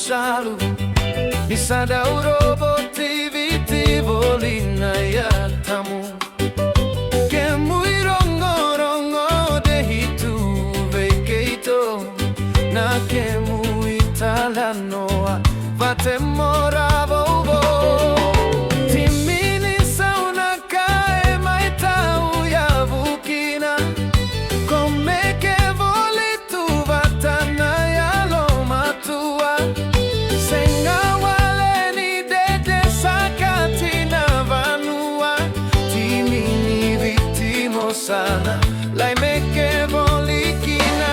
Salu bisa dauro TV volina ya tamu ke muy rongo de hitu vekeito na ke muy talanoa vate moravo timini sauna kae mai tau ya vukina come che voli tu vatana ya lo matua sana lai me ke volikina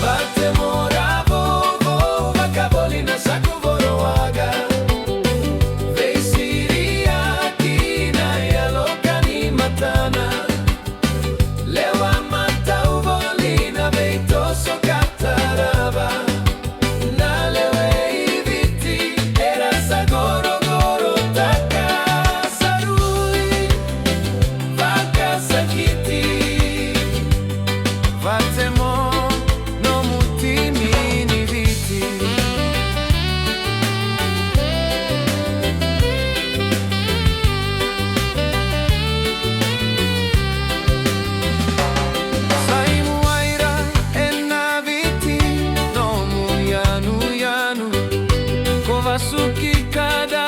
vate moravo vakabolina sakuvoroaga veisiria kina yalokani matana lewa mata uvolina veito sokataraba na lewe iviti era sagoro taka sarui Vatemo no mutimi ni viti Saimu aira ena viti no mu yanu Kovasuki kada